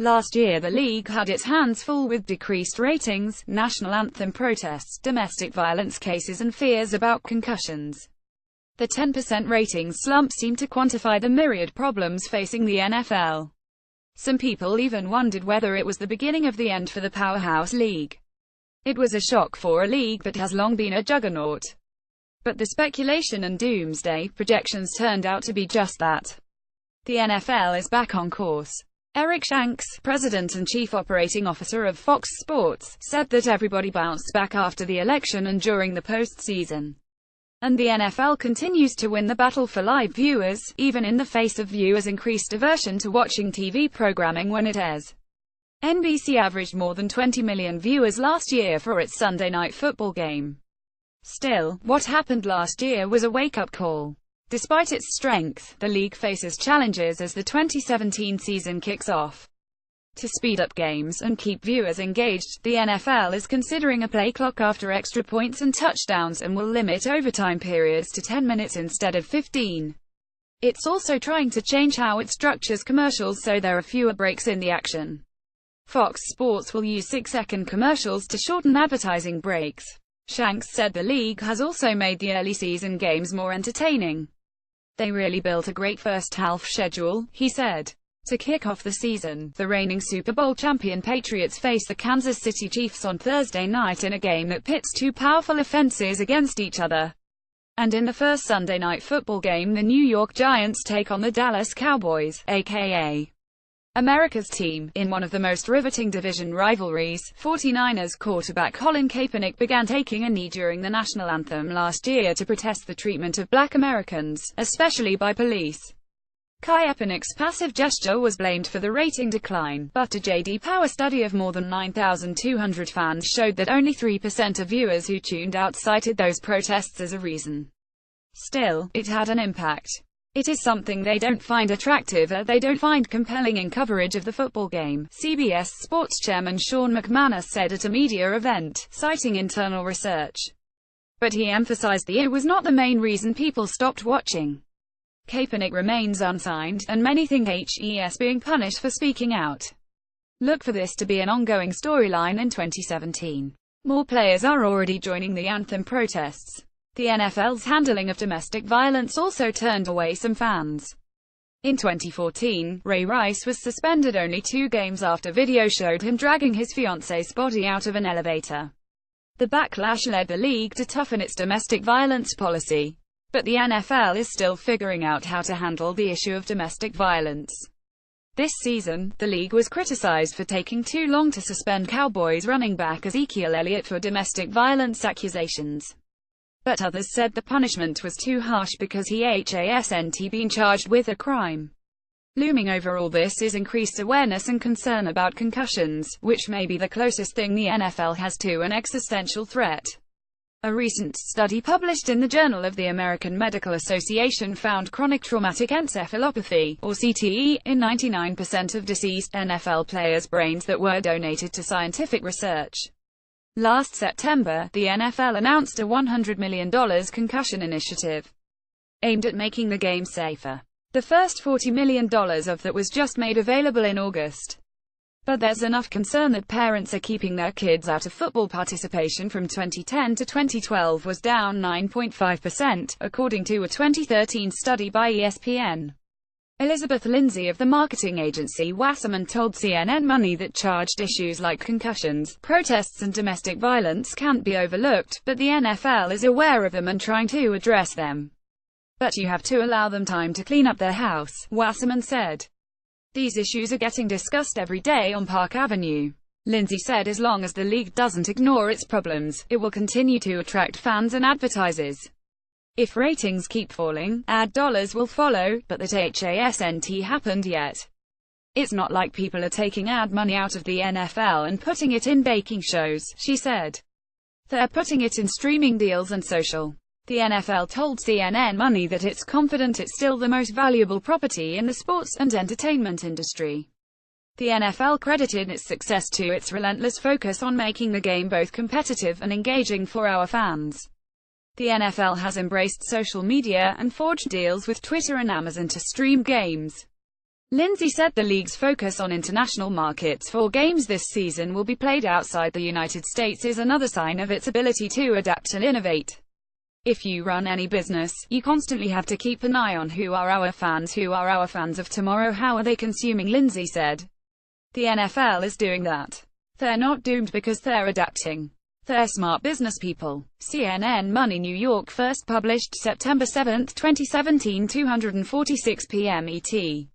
Last year the league had its hands full with decreased ratings, national anthem protests, domestic violence cases and fears about concussions. The 10% ratings slump seemed to quantify the myriad problems facing the NFL. Some people even wondered whether it was the beginning of the end for the powerhouse league. It was a shock for a league that has long been a juggernaut. But the speculation and doomsday projections turned out to be just that. The NFL is back on course. Eric Shanks, president and chief operating officer of Fox Sports, said that everybody bounced back after the election and during the postseason. And the NFL continues to win the battle for live viewers, even in the face of viewers' increased aversion to watching TV programming when it airs. NBC averaged more than 20 million viewers last year for its Sunday Night Football game. Still, what happened last year was a wake-up call. Despite its strength, the league faces challenges as the 2017 season kicks off. To speed up games and keep viewers engaged, the NFL is considering a play clock after extra points and touchdowns and will limit overtime periods to 10 minutes instead of 15. It's also trying to change how it structures commercials so there are fewer breaks in the action. Fox Sports will use 6-second commercials to shorten advertising breaks. Shanks said the league has also made the early season games more entertaining. They really built a great first-half schedule, he said. To kick off the season, the reigning Super Bowl champion Patriots face the Kansas City Chiefs on Thursday night in a game that pits two powerful offenses against each other. And in the first Sunday Night Football game, the New York Giants take on the Dallas Cowboys, aka America's team, in one of the most riveting division rivalries. 49ers quarterback Colin Kaepernick began taking a knee during the national anthem last year to protest the treatment of black Americans, especially by police. Kaepernick's passive gesture was blamed for the rating decline, but a J.D. Power study of more than 9,200 fans showed that only 3% of viewers who tuned out cited those protests as a reason. Still, it had an impact. It is something they don't find attractive or they don't find compelling in coverage of the football game, CBS Sports chairman Sean McManus said at a media event, citing internal research. But he emphasized that it was not the main reason people stopped watching. Kaepernick remains unsigned, and many think he is being punished for speaking out. Look for this to be an ongoing storyline in 2017. More players are already joining the anthem protests. The NFL's handling of domestic violence also turned away some fans. In 2014, Ray Rice was suspended only 2 games after video showed him dragging his fiancée's body out of an elevator. The backlash led the league to toughen its domestic violence policy. But the NFL is still figuring out how to handle the issue of domestic violence. This season, the league was criticized for taking too long to suspend Cowboys running back Ezekiel Elliott for domestic violence accusations. But others said the punishment was too harsh because he hasn't been charged with a crime. Looming over all this is increased awareness and concern about concussions, which may be the closest thing the NFL has to an existential threat. A recent study published in the Journal of the American Medical Association found chronic traumatic encephalopathy, or CTE, in 99% of deceased NFL players' brains that were donated to scientific research. Last September, the NFL announced a $100 million concussion initiative aimed at making the game safer. The first $40 million of that was just made available in August. But there's enough concern that parents are keeping their kids out of football. Participation from 2010 to 2012 was down 9.5%, according to a 2013 study by ESPN. Elizabeth Lindsay of the marketing agency Wasserman told CNN Money that charged issues like concussions, protests and domestic violence can't be overlooked, but the NFL is aware of them and trying to address them. But you have to allow them time to clean up their house, Wasserman said. These issues are getting discussed every day on Park Avenue. Lindsay said as long as the league doesn't ignore its problems, it will continue to attract fans and advertisers. If ratings keep falling, ad dollars will follow, but that hasn't happened yet. It's not like people are taking ad money out of the NFL and putting it in baking shows, she said. They're putting it in streaming deals and social. The NFL told CNN Money that it's confident it's still the most valuable property in the sports and entertainment industry. The NFL credited its success to its relentless focus on making the game both competitive and engaging for our fans. The NFL has embraced social media and forged deals with Twitter and Amazon to stream games. Lindsay said the league's focus on international markets for games this season will be played outside the United States is another sign of its ability to adapt and innovate. If you run any business, you constantly have to keep an eye on who are our fans of tomorrow, how are they consuming, Lindsay said. The NFL is doing that. They're not doomed because they're adapting. They're smart business people. CNN Money New York first published September 7, 2017, 2:46 p.m. ET.